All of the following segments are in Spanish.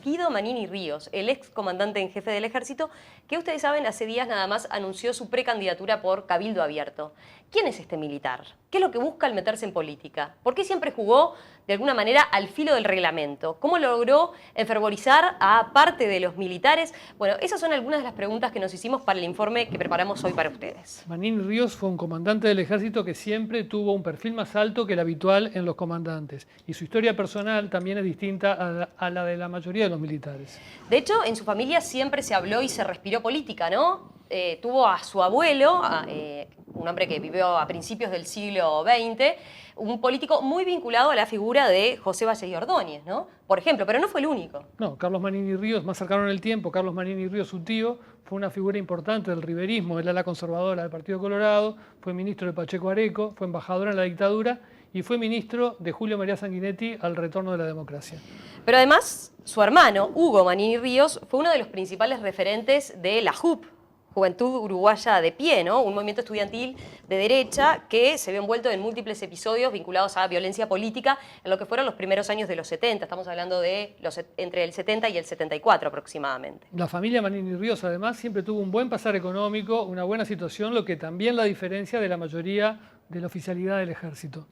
Guido Manini Ríos, el ex comandante en jefe del ejército, que ustedes saben hace días nada más anunció su precandidatura por Cabildo Abierto. ¿Quién es este militar? ¿Qué es lo que busca al meterse en política? ¿Por qué siempre jugó de alguna manera al filo del reglamento? ¿Cómo logró enfervorizar a parte de los militares? Bueno, esas son algunas de las preguntas que nos hicimos para el informe que preparamos hoy para ustedes. Manini Ríos fue un comandante del ejército que siempre tuvo un perfil más alto que el habitual en los comandantes. Y su historia personal también es distinta a la de la mayoría de los militares. De hecho, en su familia siempre se habló y se respiró política, ¿no? Tuvo a su abuelo, un hombre que vivió a principios del siglo XX, un político muy vinculado a la figura de José Valle y Ordóñez, ¿no? Por ejemplo, pero no fue el único. No, Carlos Manini Ríos, más cercano en el tiempo, Carlos Manini Ríos, su tío, fue una figura importante del riverismo, el ala conservadora del Partido Colorado, fue ministro de Pacheco Areco, fue embajador en la dictadura y fue ministro de Julio María Sanguinetti al retorno de la democracia. Pero además, su hermano, Hugo Manini Ríos, fue uno de los principales referentes de la JUP, Juventud Uruguaya de Pie, ¿no? Un movimiento estudiantil de derecha que se vio envuelto en múltiples episodios vinculados a violencia política en lo que fueron los primeros años de los 70. Estamos hablando de entre el 70 y el 74 aproximadamente. La familia Manini Ríos, además, siempre tuvo un buen pasar económico, una buena situación, lo que también la diferencia de la mayoría de la oficialidad del ejército.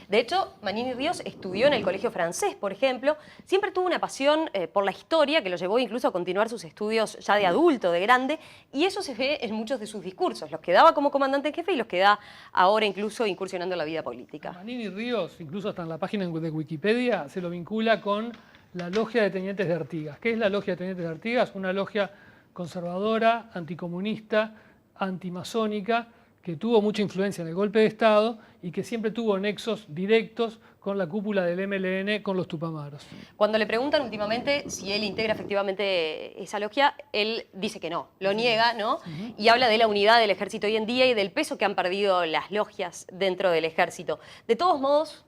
De hecho, Manini Ríos estudió en el colegio francés, por ejemplo. Siempre tuvo una pasión por la historia que lo llevó incluso a continuar sus estudios ya de adulto, de grande, y eso se ve en muchos de sus discursos, los que daba como comandante en jefe y los que da ahora incluso incursionando en la vida política. Manini Ríos, incluso hasta en la página de Wikipedia, se lo vincula con la Logia de Tenientes de Artigas. ¿Qué es la Logia de Tenientes de Artigas? Una logia conservadora, anticomunista, antimasónica, que tuvo mucha influencia en el golpe de Estado y que siempre tuvo nexos directos con la cúpula del MLN, con los Tupamaros. Cuando le preguntan últimamente si él integra efectivamente esa logia, él dice que no, lo niega, ¿no? Y habla de la unidad del ejército hoy en día y del peso que han perdido las logias dentro del ejército. De todos modos,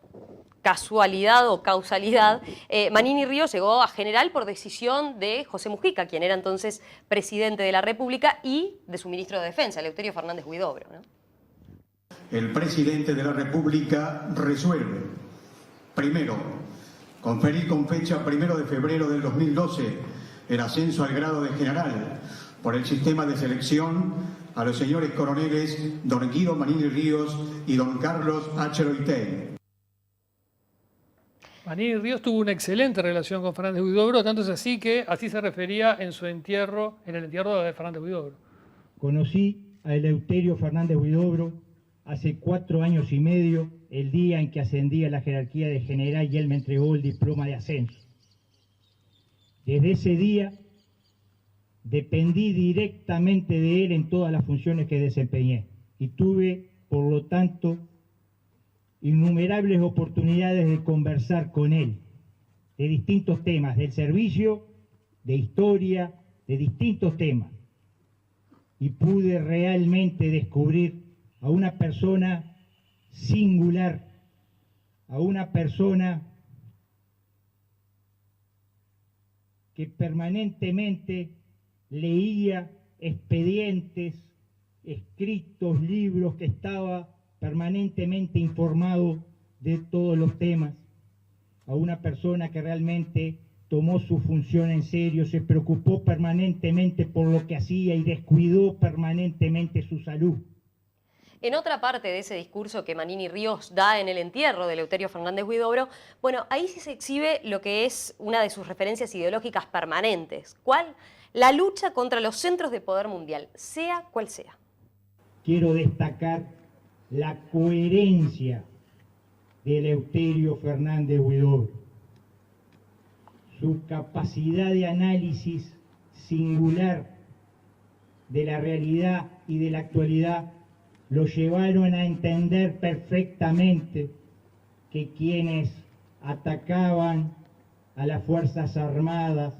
casualidad o causalidad, Manini Ríos llegó a general por decisión de José Mujica, quien era entonces presidente de la República, y de su ministro de Defensa, Eleuterio Fernández Huidobro, ¿no? El presidente de la República resuelve, primero, conferir con fecha 1 de febrero del 2012 el ascenso al grado de general por el sistema de selección a los señores coroneles don Guido Manini Ríos y don Carlos H. Loitey. Manini Ríos tuvo una excelente relación con Fernández Huidobro, tanto es así que así se refería en su entierro, en el entierro de Fernández Huidobro. Conocí a Eleuterio Fernández Huidobro hace 4 años y medio, el día en que ascendí a la jerarquía de general y él me entregó el diploma de ascenso. Desde ese día dependí directamente de él en todas las funciones que desempeñé y tuve, por lo tanto, innumerables oportunidades de conversar con él de distintos temas, del servicio, de historia, de distintos temas. Y pude realmente descubrir a una persona singular, a una persona que permanentemente leía expedientes, escritos, libros, que estaba permanentemente informado de todos los temas, a una persona que realmente tomó su función en serio, se preocupó permanentemente por lo que hacía y descuidó permanentemente su salud. En otra parte de ese discurso que Manini Ríos da en el entierro de Eleuterio Fernández Huidobro, bueno, ahí sí se exhibe lo que es una de sus referencias ideológicas permanentes. ¿Cuál? La lucha contra los centros de poder mundial, sea cual sea. Quiero destacar la coherencia de Eleuterio Fernández Huidobro, su capacidad de análisis singular de la realidad y de la actualidad lo llevaron a entender perfectamente que quienes atacaban a las Fuerzas Armadas,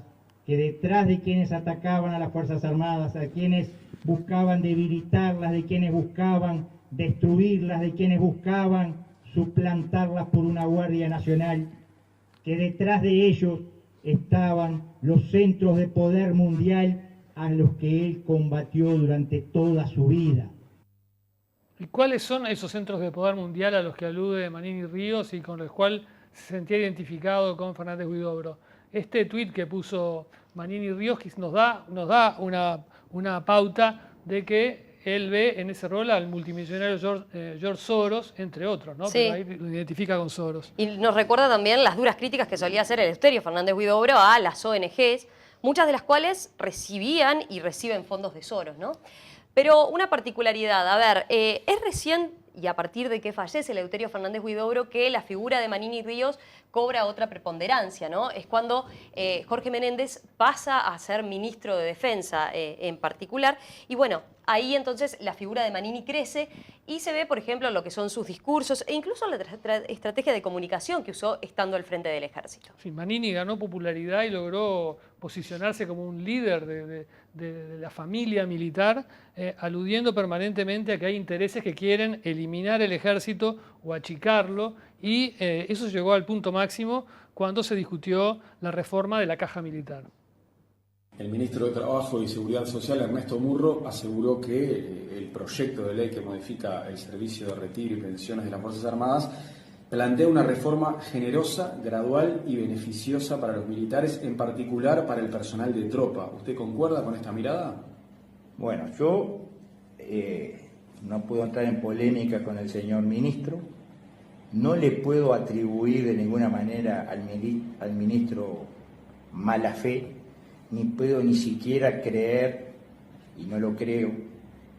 que detrás de quienes atacaban a las Fuerzas Armadas, a quienes buscaban debilitarlas, de quienes buscaban destruirlas, de quienes buscaban suplantarlas por una Guardia Nacional, que detrás de ellos estaban los centros de poder mundial a los que él combatió durante toda su vida. ¿Y cuáles son esos centros de poder mundial a los que alude Manini Ríos y con los cuales se sentía identificado con Fernández Huidobro? Este tuit que puso Manini Ríos nos da una pauta de que él ve en ese rol al multimillonario George Soros, entre otros, ¿no? Sí. Pero ahí lo identifica con Soros. Y nos recuerda también las duras críticas que solía hacer Eleuterio Fernández Huidobro a las ONGs, muchas de las cuales recibían y reciben fondos de Soros, ¿no? Pero una particularidad, a ver, es recién, y a partir de que fallece Eleuterio Fernández Huidobro, que la figura de Manini Ríos cobra otra preponderancia, ¿no? Es cuando Jorge Menéndez pasa a ser ministro de Defensa en particular, y bueno, ahí entonces la figura de Manini crece y se ve, por ejemplo, lo que son sus discursos e incluso la estrategia de comunicación que usó estando al frente del ejército. Sí, Manini ganó popularidad y logró posicionarse como un líder de la familia militar, aludiendo permanentemente a que hay intereses que quieren eliminar el ejército o achicarlo, y eso llegó al punto máximo cuando se discutió la reforma de la caja militar. El ministro de Trabajo y Seguridad Social, Ernesto Murro, aseguró que el proyecto de ley que modifica el servicio de retiro y pensiones de las Fuerzas Armadas plantea una reforma generosa, gradual y beneficiosa para los militares, en particular para el personal de tropa. ¿Usted concuerda con esta mirada? Bueno, yo no puedo entrar en polémica con el señor ministro, no le puedo atribuir de ninguna manera al ministro mala fe, ni puedo ni siquiera creer, y no lo creo,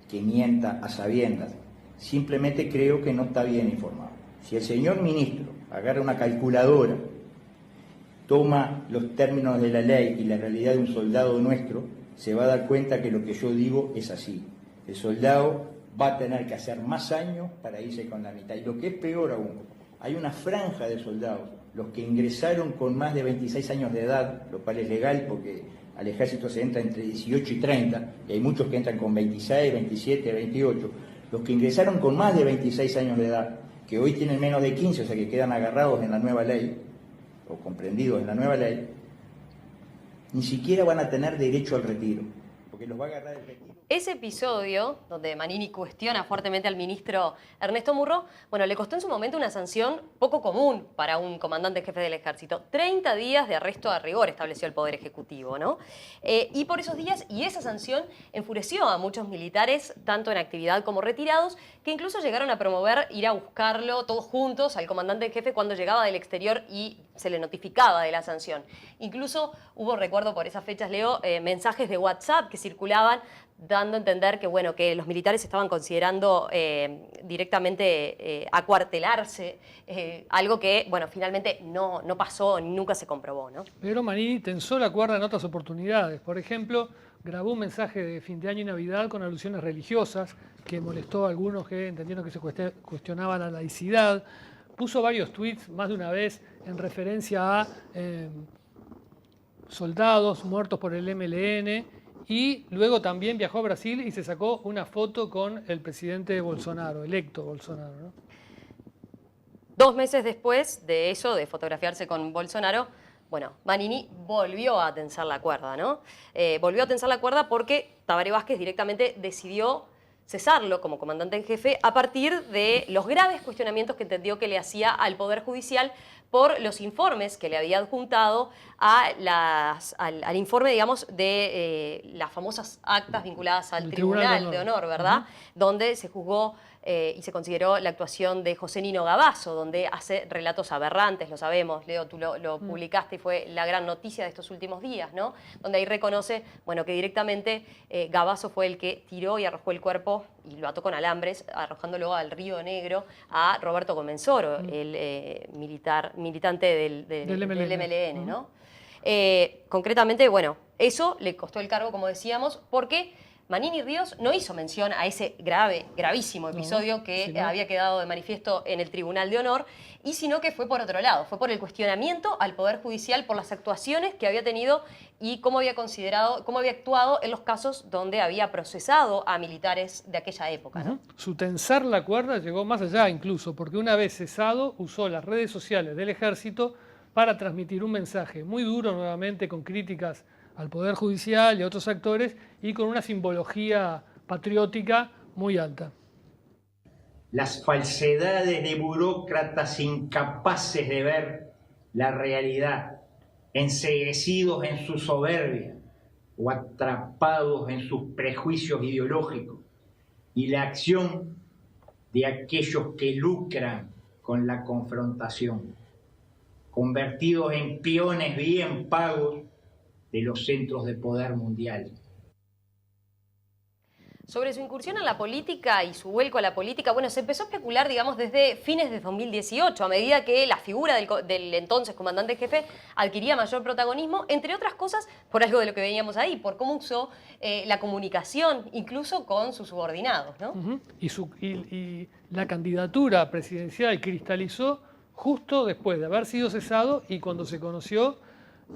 que mienta a sabiendas. Simplemente creo que no está bien informado. Si el señor ministro agarra una calculadora, toma los términos de la ley y la realidad de un soldado nuestro, se va a dar cuenta que lo que yo digo es así. El soldado va a tener que hacer más años para irse con la mitad. Y lo que es peor aún, hay una franja de soldados, los que ingresaron con más de 26 años de edad, lo cual es legal porque al ejército se entra entre 18 y 30, y hay muchos que entran con 26, 27, 28, los que ingresaron con más de 26 años de edad, que hoy tienen menos de 15, o sea que quedan agarrados en la nueva ley, o comprendidos en la nueva ley, ni siquiera van a tener derecho al retiro, porque los va a agarrar el retiro. Ese episodio, donde Manini cuestiona fuertemente al ministro Ernesto Murro, bueno, le costó en su momento una sanción poco común para un comandante jefe del ejército. 30 días de arresto a rigor estableció el Poder Ejecutivo, ¿no? Y por esos días, y esa sanción enfureció a muchos militares, tanto en actividad como retirados, que incluso llegaron a promover ir a buscarlo todos juntos al comandante en jefe cuando llegaba del exterior y se le notificaba de la sanción. Incluso hubo, recuerdo por esas fechas, Leo, mensajes de WhatsApp que circulaban dando a entender que, bueno, que los militares estaban considerando directamente acuartelarse, algo que, bueno, finalmente no pasó ni nunca se comprobó, ¿no? Pero Manini tensó la cuerda en otras oportunidades. Por ejemplo, grabó un mensaje de fin de año y Navidad con alusiones religiosas que molestó a algunos que entendieron que se cuestionaba la laicidad. Puso varios tweets, más de una vez, en referencia a soldados muertos por el MLN, y luego también viajó a Brasil y se sacó una foto con el presidente Bolsonaro, electo Bolsonaro, ¿no? 2 meses después de eso, de fotografiarse con Bolsonaro, bueno, Manini volvió a tensar la cuerda, ¿no? Volvió a tensar la cuerda porque Tabaré Vázquez directamente decidió cesarlo como comandante en jefe a partir de los graves cuestionamientos que entendió que le hacía al Poder Judicial por los informes que le había adjuntado al informe, digamos, de las famosas actas vinculadas al Tribunal de Honor, ¿verdad? Donde se juzgó y se consideró la actuación de José Nino Gavazo, donde hace relatos aberrantes, lo sabemos, Leo, tú lo publicaste y fue la gran noticia de estos últimos días, ¿no? Donde ahí reconoce, bueno, que directamente Gavazo fue el que tiró y arrojó el cuerpo y lo ató con alambres, arrojándolo al Río Negro a Roberto Comensoro, el militante del MLN, ¿no? Concretamente, bueno, eso le costó el cargo, como decíamos, porque Manini Ríos no hizo mención a ese gravísimo episodio que había quedado de manifiesto en el Tribunal de Honor, y sino que fue por otro lado, fue por el cuestionamiento al Poder Judicial por las actuaciones que había tenido y cómo había actuado en los casos donde había procesado a militares de aquella época, ¿no? Su tensar la cuerda llegó más allá incluso, porque una vez cesado usó las redes sociales del ejército para transmitir un mensaje muy duro nuevamente con críticas al Poder Judicial y a otros actores y con una simbología patriótica muy alta. Las falsedades de burócratas incapaces de ver la realidad enceguecidos en su soberbia o atrapados en sus prejuicios ideológicos, y la acción de aquellos que lucran con la confrontación, convertidos en peones bien pagos de los centros de poder mundial. Sobre su incursión en la política y su vuelco a la política, bueno, se empezó a especular, digamos, desde fines de 2018, a medida que la figura del entonces comandante jefe adquiría mayor protagonismo, entre otras cosas, por algo de lo que veníamos ahí, por cómo usó la comunicación, incluso con sus subordinados, ¿no? Uh-huh. Y la candidatura presidencial cristalizó justo después de haber sido cesado y cuando se conoció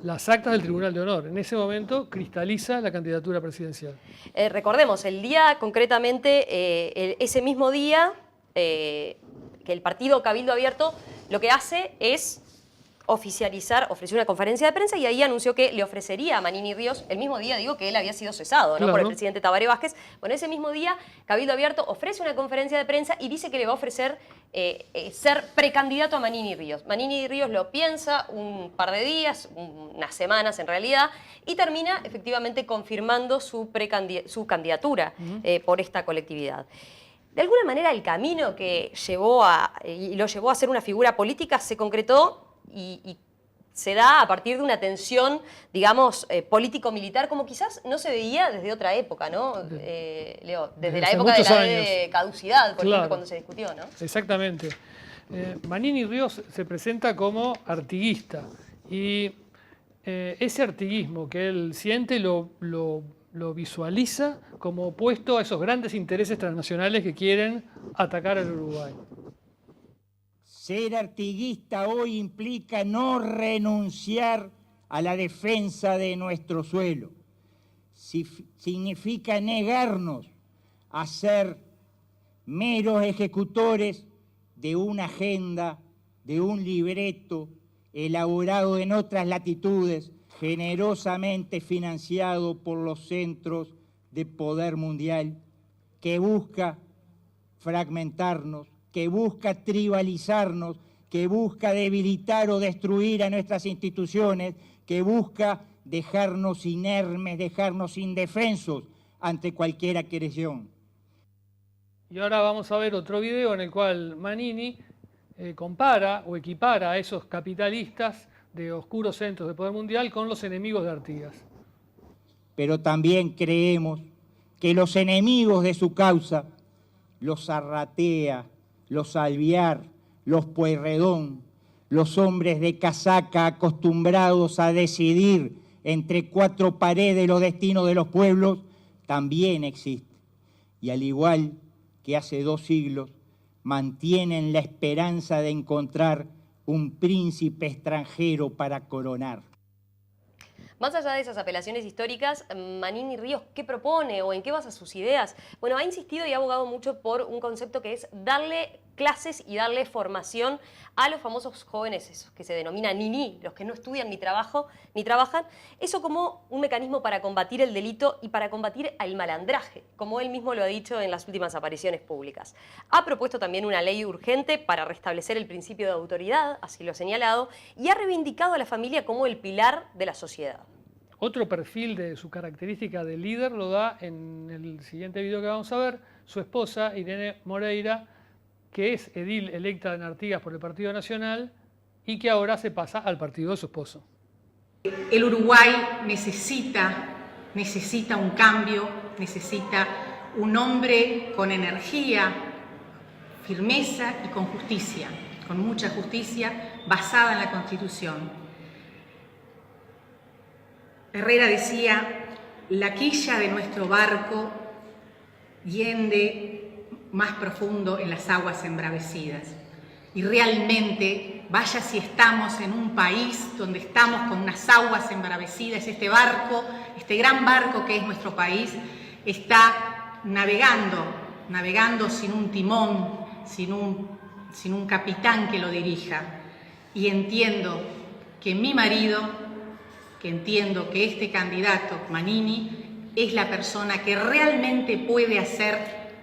las actas del Tribunal de Honor. En ese momento cristaliza la candidatura presidencial. Recordemos, el día concretamente, ese mismo día, que el partido Cabildo Abierto lo que hace es ofreció una conferencia de prensa y ahí anunció que le ofrecería a Manini Ríos, el mismo día, digo, que él había sido cesado, ¿no? Claro. Por el presidente Tabaré Vázquez. Bueno, ese mismo día, Cabildo Abierto ofrece una conferencia de prensa y dice que le va a ofrecer ser precandidato a Manini Ríos. Manini Ríos lo piensa un par de días, unas semanas en realidad, y termina efectivamente confirmando su candidatura por esta colectividad. De alguna manera el camino que lo llevó a ser una figura política se concretó y se da a partir de una tensión, digamos, político-militar, como quizás no se veía desde otra época, ¿no? Leo, desde la época de la ley de caducidad, por ejemplo, cuando se discutió, ¿no? Exactamente. Manini Ríos se presenta como artiguista y ese artiguismo que él siente lo visualiza como opuesto a esos grandes intereses transnacionales que quieren atacar al Uruguay. Ser artiguista hoy implica no renunciar a la defensa de nuestro suelo. Significa negarnos a ser meros ejecutores de una agenda, de un libreto elaborado en otras latitudes, generosamente financiado por los centros de poder mundial, que busca fragmentarnos, que busca tribalizarnos, que busca debilitar o destruir a nuestras instituciones, que busca dejarnos inermes, dejarnos indefensos ante cualquier agresión. Y ahora vamos a ver otro video en el cual Manini compara o equipara a esos capitalistas de oscuros centros de poder mundial con los enemigos de Artigas. Pero también creemos que los enemigos de su causa, los Arratea, los Alvear, los Pueyrredón, los hombres de casaca acostumbrados a decidir entre cuatro paredes los destinos de los pueblos, también existen. Y al igual que hace 2 siglos, mantienen la esperanza de encontrar un príncipe extranjero para coronar. Más allá de esas apelaciones históricas, Manini Ríos, ¿qué propone o en qué basa sus ideas? Bueno, ha insistido y ha abogado mucho por un concepto que es darle clases y darle formación a los famosos jóvenes, esos que se denominan nini, los que no estudian ni trabajan, eso como un mecanismo para combatir el delito y para combatir el malandraje, como él mismo lo ha dicho en las últimas apariciones públicas. Ha propuesto también una ley urgente para restablecer el principio de autoridad, así lo ha señalado, y ha reivindicado a la familia como el pilar de la sociedad. Otro perfil de su característica de líder lo da en el siguiente video que vamos a ver, su esposa Irene Moreira, que es edil electa en Artigas por el Partido Nacional y que ahora se pasa al partido de su esposo. El Uruguay necesita un cambio, necesita un hombre con energía, firmeza y con justicia, con mucha justicia basada en la Constitución. Herrera decía, la quilla de nuestro barco hiende más profundo en las aguas embravecidas. Y realmente, vaya si estamos en un país donde estamos con unas aguas embravecidas, este barco, este gran barco que es nuestro país, está navegando sin un timón, sin un capitán que lo dirija. Y entiendo que mi marido, entiendo que este candidato, Manini, es la persona que realmente puede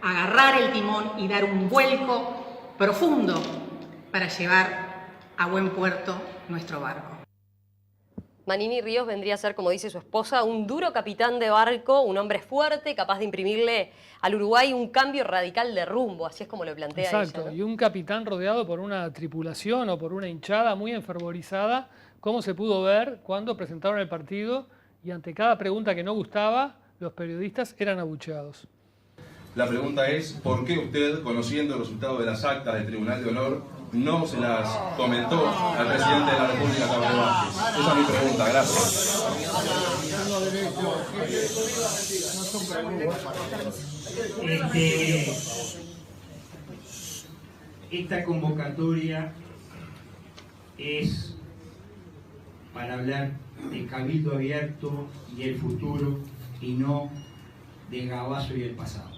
agarrar el timón y dar un vuelco profundo para llevar a buen puerto nuestro barco. Manini Ríos vendría a ser, como dice su esposa, un duro capitán de barco, un hombre fuerte, capaz de imprimirle al Uruguay un cambio radical de rumbo, así es como lo plantea Exacto, ella, ¿no? y un capitán rodeado por una tripulación o por una hinchada muy enfervorizada, como se pudo ver cuando presentaron el partido y ante cada pregunta que no gustaba, los periodistas eran abucheados. La pregunta es, ¿por qué usted, conociendo el resultado de las actas del Tribunal de Honor, no se las comentó al presidente de la República, Tabaré Vázquez? Esa es mi pregunta, gracias. Esta convocatoria es para hablar de cabildo abierto y el futuro y no de Gabazo y el pasado.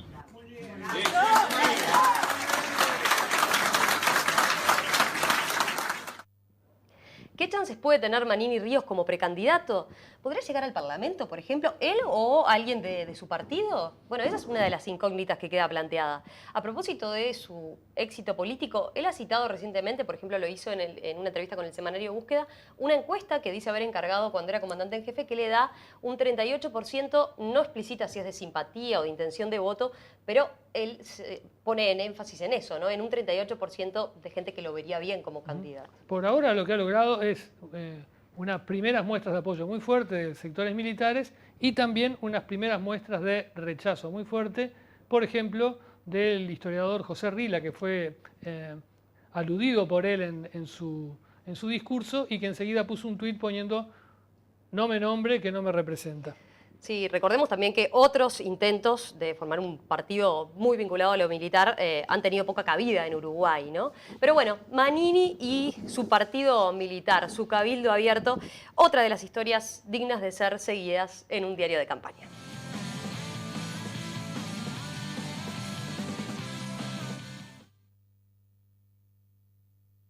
¿Qué chances puede tener Manini Ríos como precandidato? ¿Podría llegar al Parlamento, por ejemplo, él o alguien de su partido? Bueno, esa es una de las incógnitas que queda planteada. A propósito de su éxito político, él ha citado recientemente, por ejemplo, lo hizo en una entrevista con el semanario Búsqueda, una encuesta que dice haber encargado cuando era comandante en jefe, que le da un 38%, no explicita si es de simpatía o de intención de voto, pero él pone en énfasis en eso, ¿no? En un 38% de gente que lo vería bien como candidato. Por ahora lo que ha logrado es unas primeras muestras de apoyo muy fuerte de sectores militares y también unas primeras muestras de rechazo muy fuerte, por ejemplo, del historiador José Rila, que fue aludido por él en su discurso y que enseguida puso un tuit poniendo "no me nombre, que no me representa". Sí, recordemos también que otros intentos de formar un partido muy vinculado a lo militar han tenido poca cabida en Uruguay, ¿no? Pero bueno, Manini y su partido militar, su cabildo abierto, otra de las historias dignas de ser seguidas en un diario de campaña.